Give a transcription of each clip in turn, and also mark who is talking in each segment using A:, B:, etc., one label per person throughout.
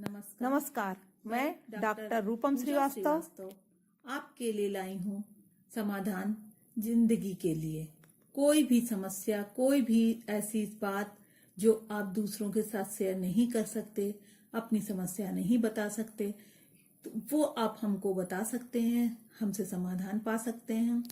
A: नमस्कार। मैं डॉक्टर रूपम श्रीवास्तव
B: आपके लिए लाई हूँ समाधान जिंदगी के लिए। कोई भी समस्या, कोई भी ऐसी बात जो आप दूसरों के साथ शेयर नहीं कर सकते, अपनी समस्या नहीं बता सकते, तो वो आप हमको बता सकते हैं, हमसे समाधान पा सकते हैं।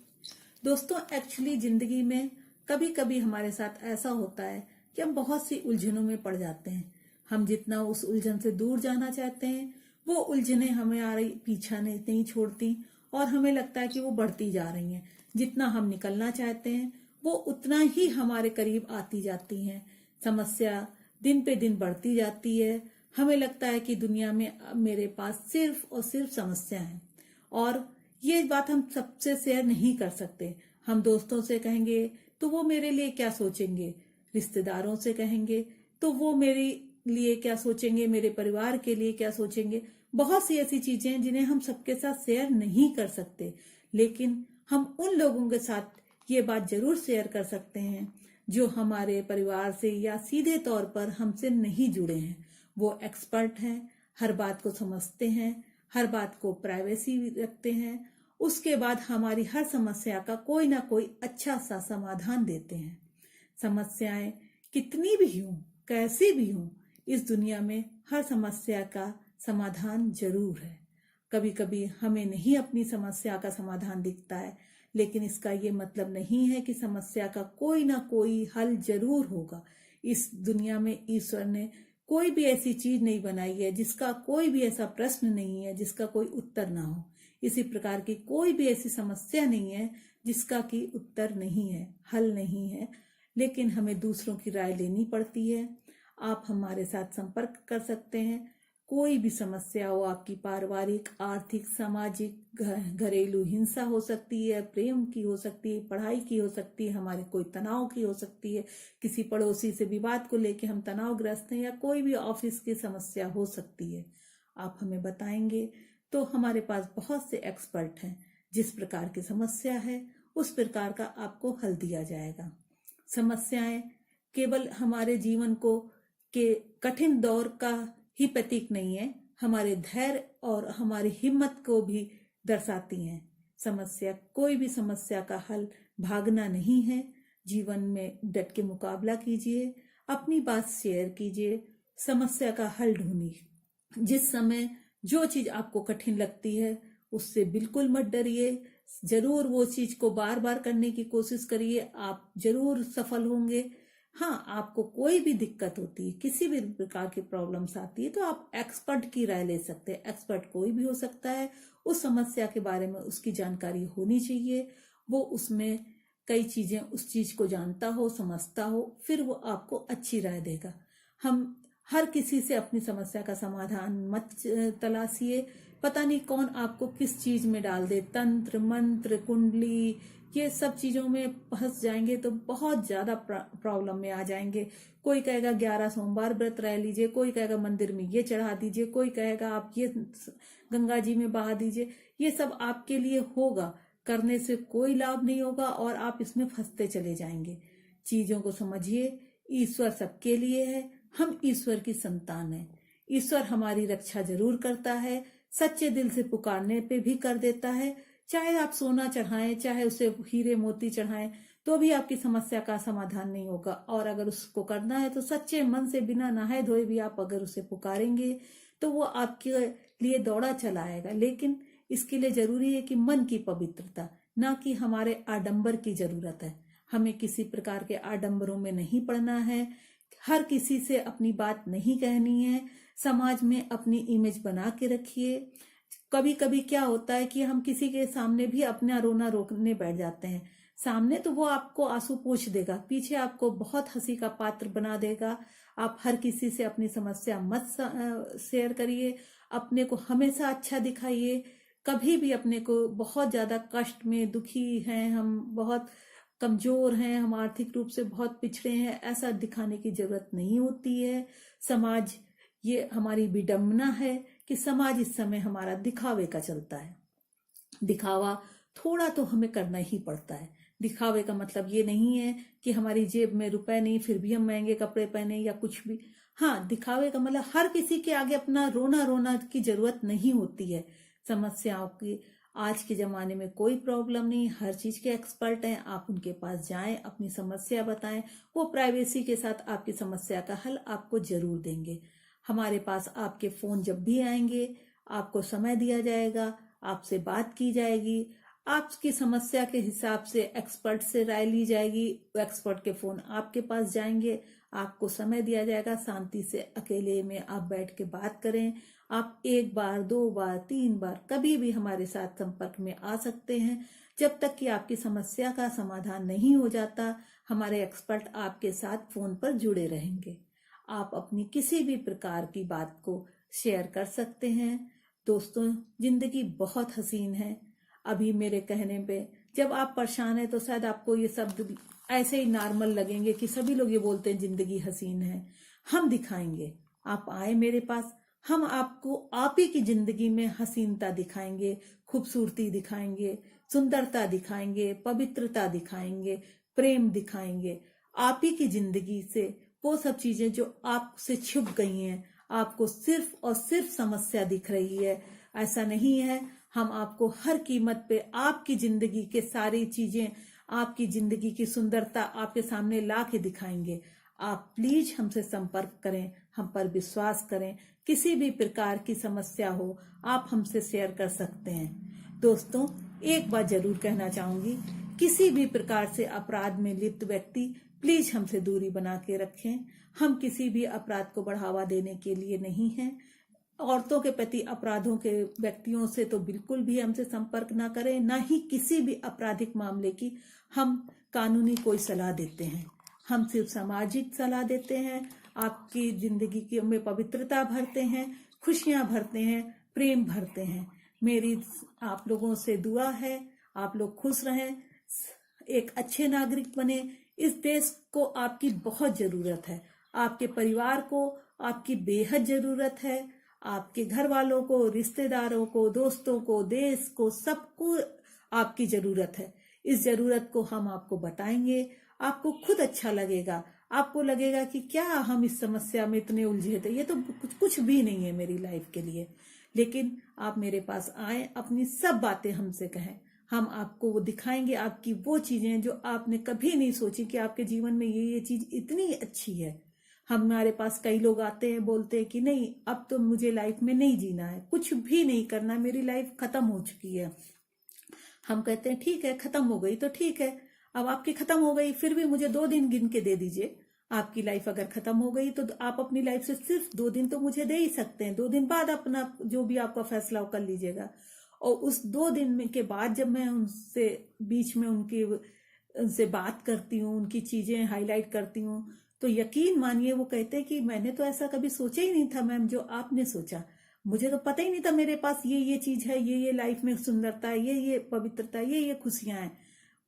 B: दोस्तों, एक्चुअली जिंदगी में कभी कभी हमारे साथ ऐसा होता है कि हम बहुत सी उलझनों में पड़ जाते हैं। हम जितना उस उलझन से दूर जाना चाहते हैं, वो उलझनें हमारे पीछा नहीं छोड़ती और हमें लगता है कि वो बढ़ती जा रही हैं। जितना हम निकलना चाहते हैं, वो उतना ही हमारे करीब आती जाती हैं। समस्या दिन पे दिन बढ़ती जाती है। हमें लगता है कि दुनिया में मेरे पास सिर्फ और सिर्फ समस्या है, और ये बात हम सबसे शेयर नहीं कर सकते। हम दोस्तों से कहेंगे तो वो मेरे लिए क्या सोचेंगे, रिश्तेदारों से कहेंगे तो वो मेरे लिए क्या सोचेंगे, मेरे परिवार के लिए क्या सोचेंगे। बहुत सी ऐसी चीजें हैं जिन्हें हम सबके साथ शेयर नहीं कर सकते, लेकिन हम उन लोगों के साथ ये बात जरूर शेयर कर सकते हैं जो हमारे परिवार से या सीधे तौर पर हमसे नहीं जुड़े हैं। वो एक्सपर्ट हैं, हर बात को समझते हैं, हर बात को प्राइवेसी रखते हैं। उसके बाद हमारी हर समस्या का कोई ना कोई अच्छा सा समाधान देते हैं। समस्याएं कितनी भी हों, कैसी भी हों, इस दुनिया में हर समस्या का समाधान जरूर है। कभी कभी हमें नहीं अपनी समस्या का समाधान दिखता है, लेकिन इसका ये मतलब नहीं है कि समस्या का कोई ना कोई हल जरूर होगा। इस दुनिया में ईश्वर ने कोई भी ऐसी चीज नहीं बनाई है जिसका कोई भी ऐसा प्रश्न नहीं है जिसका कोई उत्तर ना हो। इसी प्रकार की कोई भी ऐसी समस्या नहीं है जिसका की उत्तर नहीं है, हल नहीं है, लेकिन हमें दूसरों की राय लेनी पड़ती है। आप हमारे साथ संपर्क कर सकते हैं। कोई भी समस्या हो, आपकी पारिवारिक, आर्थिक, सामाजिक, घरेलू हिंसा हो सकती है, प्रेम की हो सकती है, पढ़ाई की हो सकती है, हमारे कोई तनाव की हो सकती है, किसी पड़ोसी से विवाद को लेकर हम तनावग्रस्त हैं, या कोई भी ऑफिस की समस्या हो सकती है। आप हमें बताएंगे तो हमारे पास बहुत से एक्सपर्ट हैं। जिस प्रकार की समस्या है उस प्रकार का आपको हल दिया जाएगा। समस्याएं केवल हमारे जीवन को के कठिन दौर का ही प्रतीक नहीं है, हमारे धैर्य और हमारी हिम्मत को भी दर्शाती हैं। समस्या, कोई भी समस्या का हल भागना नहीं है। जीवन में डट के मुकाबला कीजिए, अपनी बात शेयर कीजिए, समस्या का हल ढूंढिए। जिस समय जो चीज आपको कठिन लगती है उससे बिल्कुल मत डरिए, जरूर वो चीज को बार बार करने की कोशिश करिए, आप जरूर सफल होंगे। हाँ, आपको कोई भी दिक्कत होती है, किसी भी प्रकार की प्रॉब्लम्स आती है, तो आप एक्सपर्ट की राय ले सकते हैं। एक्सपर्ट कोई भी हो सकता है। उस समस्या के बारे में उसकी जानकारी होनी चाहिए, वो उसमें कई चीजें, उस चीज को जानता हो, समझता हो, फिर वो आपको अच्छी राय देगा। हम हर किसी से अपनी समस्या का समाधान मत तलाशिए। पता नहीं कौन आपको किस चीज में डाल दे, तंत्र मंत्र, कुंडली, ये सब चीजों में फंस जाएंगे तो बहुत ज्यादा प्रॉब्लम में आ जाएंगे। कोई कहेगा 11 सोमवार व्रत रह लीजिए, कोई कहेगा मंदिर में ये चढ़ा दीजिए, कोई कहेगा आप ये गंगा जी में बहा दीजिए। ये सब आपके लिए होगा, करने से कोई लाभ नहीं होगा और आप इसमें फंसते चले जाएंगे। चीजों को समझिए, ईश्वर सबके लिए है, हम ईश्वर की संतान हैं। ईश्वर हमारी रक्षा जरूर करता है, सच्चे दिल से पुकारने पे भी कर देता है। चाहे आप सोना चढ़ाएं, चाहे उसे हीरे मोती चढ़ाएं, तो भी आपकी समस्या का समाधान नहीं होगा। और अगर उसको करना है तो सच्चे मन से, बिना नहाए धोए भी आप अगर उसे पुकारेंगे तो वो आपके लिए दौड़ा चला आएगा। लेकिन इसके लिए जरूरी है कि मन की पवित्रता, ना कि हमारे आडंबर की जरूरत है। हमें किसी प्रकार के आडंबरों में नहीं पड़ना है, हर किसी से अपनी बात नहीं कहनी है। समाज में अपनी इमेज बना के रखिए। कभी कभी क्या होता है कि हम किसी के सामने भी अपना रोना रोकने बैठ जाते हैं। सामने तो वो आपको आंसू पोंछ देगा, पीछे आपको बहुत हंसी का पात्र बना देगा। आप हर किसी से अपनी समस्या मत शेयर करिए, अपने को हमेशा अच्छा दिखाइए। कभी भी अपने को बहुत ज्यादा कष्ट में, दुखी हैं हम, बहुत कमजोर हैं हम, आर्थिक रूप से बहुत पिछड़े हैं, ऐसा दिखाने की जरूरत नहीं होती है। समाज, ये हमारी विडंबना है कि समाज इस समय हमारा दिखावे का चलता है। दिखावा थोड़ा तो हमें करना ही पड़ता है, दिखावे का मतलब ये नहीं है कि हमारी जेब में रुपए नहीं फिर भी हम महंगे कपड़े पहने या कुछ भी। हाँ, दिखावे का मतलब हर किसी के आगे अपना रोना रोना की जरूरत नहीं होती है। समस्याओं की आज के जमाने में कोई प्रॉब्लम नहीं, हर चीज के एक्सपर्ट हैं, आप उनके पास जाएं, अपनी समस्या बताएं, वो प्राइवेसी के साथ आपकी समस्या का हल आपको जरूर देंगे। हमारे पास आपके फोन जब भी आएंगे, आपको समय दिया जाएगा, आपसे बात की जाएगी, आपकी समस्या के हिसाब से एक्सपर्ट से राय ली जाएगी, एक्सपर्ट के फोन आपके पास जाएंगे, आपको समय दिया जाएगा, शांति से अकेले में आप बैठ के बात करें। आप 1 बार 2 बार 3 बार कभी भी हमारे साथ संपर्क में आ सकते हैं। जब तक कि आपकी समस्या का समाधान नहीं हो जाता, हमारे एक्सपर्ट आपके साथ फोन पर जुड़े रहेंगे। आप अपनी किसी भी प्रकार की बात को शेयर कर सकते हैं। दोस्तों, जिंदगी बहुत हसीन है। अभी मेरे कहने पे जब आप परेशान हैं तो शायद आपको ये शब्द ऐसे ही नॉर्मल लगेंगे कि सभी लोग ये बोलते हैं जिंदगी हसीन है। हम दिखाएंगे, आप आए मेरे पास, हम आपको आप ही की जिंदगी में हसीनता दिखाएंगे, खूबसूरती दिखाएंगे, सुंदरता दिखाएंगे, पवित्रता दिखाएंगे, प्रेम दिखाएंगे। आप ही की जिंदगी से वो सब चीजें जो आपसे छुप गई हैं, आपको सिर्फ और सिर्फ समस्या दिख रही है, ऐसा नहीं है। हम आपको हर कीमत पे आपकी जिंदगी के सारी चीजें, आपकी जिंदगी की सुंदरता आपके सामने ला के दिखाएंगे। आप प्लीज हमसे संपर्क करें, हम पर विश्वास करें। किसी भी प्रकार की समस्या हो, आप हमसे शेयर कर सकते हैं। दोस्तों, एक बात जरूर कहना चाहूंगी, किसी भी प्रकार से अपराध में लिप्त व्यक्ति प्लीज हमसे दूरी बना के रखें। हम किसी भी अपराध को बढ़ावा देने के लिए नहीं हैं। औरतों के प्रति अपराधों के व्यक्तियों से तो बिल्कुल भी हमसे संपर्क ना करें, ना ही किसी भी आपराधिक मामले की हम कानूनी कोई सलाह देते हैं। हम सिर्फ सामाजिक सलाह देते हैं, आपकी जिंदगी की में पवित्रता भरते हैं, खुशियां भरते हैं, प्रेम भरते हैं। मेरी आप लोगों से दुआ है, आप लोग खुश रहें, एक अच्छे नागरिक बने। इस देश को आपकी बहुत जरूरत है, आपके परिवार को आपकी बेहद जरूरत है, आपके घर वालों को, रिश्तेदारों को, दोस्तों को, देश को, सबको आपकी जरूरत है। इस जरूरत को हम आपको बताएंगे, आपको खुद अच्छा लगेगा, आपको लगेगा कि क्या हम इस समस्या में इतने उलझे थे, ये तो कुछ भी नहीं है मेरी लाइफ के लिए। लेकिन आप मेरे पास आए, अपनी सब बातें हमसे कहें, हम आपको वो दिखाएंगे, आपकी वो चीजें जो आपने कभी नहीं सोची कि आपके जीवन में ये चीज इतनी अच्छी है। हमारे पास कई लोग आते हैं, बोलते हैं कि नहीं, अब तो मुझे लाइफ में नहीं जीना है, कुछ भी नहीं करना, मेरी लाइफ खत्म हो चुकी है। हम कहते हैं ठीक है, खत्म हो गई तो ठीक है, अब आपकी खत्म हो गई, फिर भी मुझे 2 दिन गिन के दे दीजिए। आपकी लाइफ अगर खत्म हो गई तो आप अपनी लाइफ से सिर्फ 2 दिन तो मुझे दे ही सकते हैं। 2 दिन बाद अपना जो भी आपका फैसला कर लीजिएगा। और उस 2 दिन में के बाद जब मैं उनसे बीच में उनसे बात करती हूँ, उनकी चीजें हाईलाइट करती हूँ, तो यकीन मानिए वो कहते हैं कि मैंने तो ऐसा कभी सोचा ही नहीं था मैम जो आपने सोचा। मुझे तो पता ही नहीं था मेरे पास ये चीज है, ये लाइफ में सुंदरता है, ये पवित्रता, ये खुशियां हैं।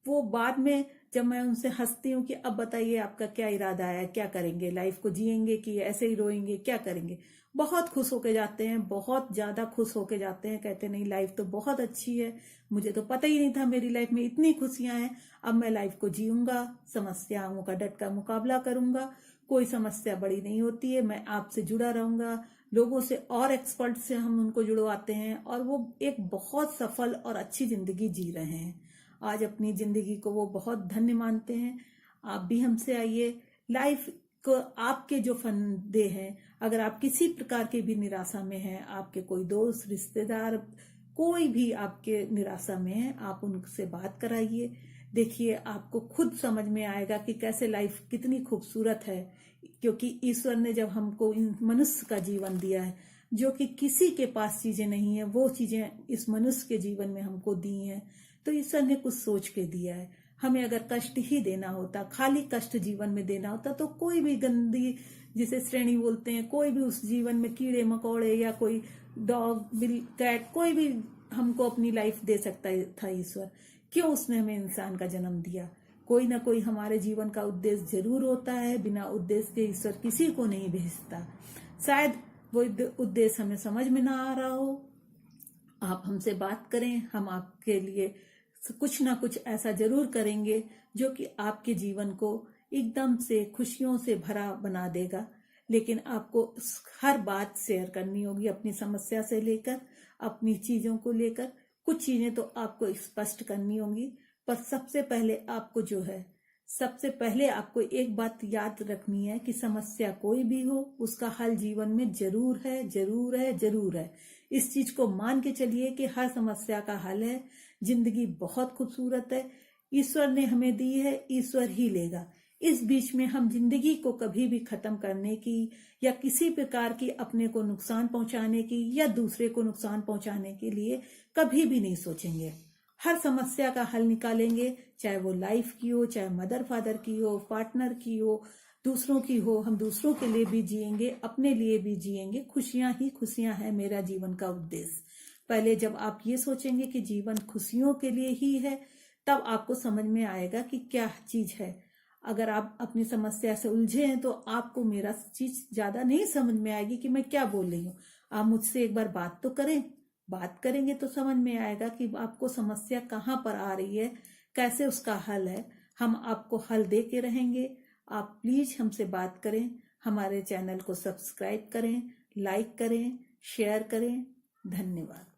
B: वो बाद में जब मैं उनसे हंसती हूँ कि अब बताइए आपका क्या इरादा है, क्या करेंगे, लाइफ को जिएंगे कि ऐसे ही रोएंगे, क्या करेंगे, बहुत खुश होके जाते हैं, बहुत ज्यादा खुश होके जाते हैं। कहते नहीं, लाइफ तो बहुत अच्छी है, मुझे तो पता ही नहीं था मेरी लाइफ में इतनी खुशियां हैं। अब मैं लाइफ को जीऊंगा, समस्याओं का डट कर मुकाबला करूंगा, कोई समस्या बड़ी नहीं होती है, मैं आपसे जुड़ा रहूंगा। लोगों से और एक्सपर्ट से हम उनको जुड़वाते हैं और वो एक बहुत सफल और अच्छी जिंदगी जी रहे हैं। आज अपनी जिंदगी को वो बहुत धन्य मानते हैं। आप भी हमसे आइए। लाइफ को आपके जो फंदे हैं, अगर आप किसी प्रकार की भी निराशा में हैं, आपके कोई दोस्त, रिश्तेदार, कोई भी आपके निराशा में है, आप उनसे बात कराइए। देखिए, आपको खुद समझ में आएगा कि कैसे लाइफ कितनी खूबसूरत है, क्योंकि ईश्वर ने जब हमको मनुष्य का जीवन दिया है, जो कि किसी के पास चीजें नहीं है, वो चीजें इस मनुष्य के जीवन में हमको दी हैं, तो ईश्वर ने कुछ सोच के दिया है। हमें अगर कष्ट ही देना होता, खाली कष्ट जीवन में देना होता, तो कोई भी गंदी, जिसे श्रेणी बोलते हैं, कोई भी उस जीवन में कीड़े मकोड़े या कोई डॉग, बिल, कैट, कोई भी हमको अपनी लाइफ दे सकता था ईश्वर। क्यों उसने हमें इंसान का जन्म दिया? कोई ना कोई हमारे जीवन का उद्देश्य जरूर होता है, बिना उद्देश्य के ईश्वर किसी को नहीं भेजता। शायद वो उद्देश्य हमें समझ में ना आ रहा हो। आप हमसे बात करें, हम आपके लिए कुछ ना कुछ ऐसा जरूर करेंगे जो कि आपके जीवन को एकदम से खुशियों से भरा बना देगा। लेकिन आपको हर बात शेयर करनी होगी, अपनी समस्या से लेकर अपनी चीजों को लेकर। कुछ चीजें तो आपको स्पष्ट करनी होंगी, पर सबसे पहले आपको एक बात याद रखनी है कि समस्या कोई भी हो, उसका हल जीवन में जरूर है, जरूर है, जरूर है। इस चीज को मान के चलिए कि हर समस्या का हल है। जिंदगी बहुत खूबसूरत है, ईश्वर ने हमें दी है, ईश्वर ही लेगा। इस बीच में हम जिंदगी को कभी भी खत्म करने की या किसी प्रकार की अपने को नुकसान पहुंचाने की या दूसरे को नुकसान पहुंचाने के लिए कभी भी नहीं सोचेंगे। हर समस्या का हल निकालेंगे, चाहे वो लाइफ की हो, चाहे मदर फादर की हो, पार्टनर की हो, दूसरों की हो। हम दूसरों के लिए भी जिएंगे, अपने लिए भी जिएंगे। खुशियां ही खुशियां है मेरा जीवन का उद्देश्य। पहले जब आप ये सोचेंगे कि जीवन खुशियों के लिए ही है, तब आपको समझ में आएगा कि क्या चीज है। अगर आप अपनी समस्या से उलझे हैं तो आपको मेरा चीज ज्यादा नहीं समझ में आएगी कि मैं क्या बोल रही हूँ। आप मुझसे एक बार बात तो करें, बात करेंगे तो समझ में आएगा कि आपको समस्या कहाँ पर आ रही है, कैसे उसका हल है। हम आपको हल दे के रहेंगे। आप प्लीज हमसे बात करें, हमारे चैनल को सब्सक्राइब करें, लाइक करें, शेयर करें। धन्यवाद।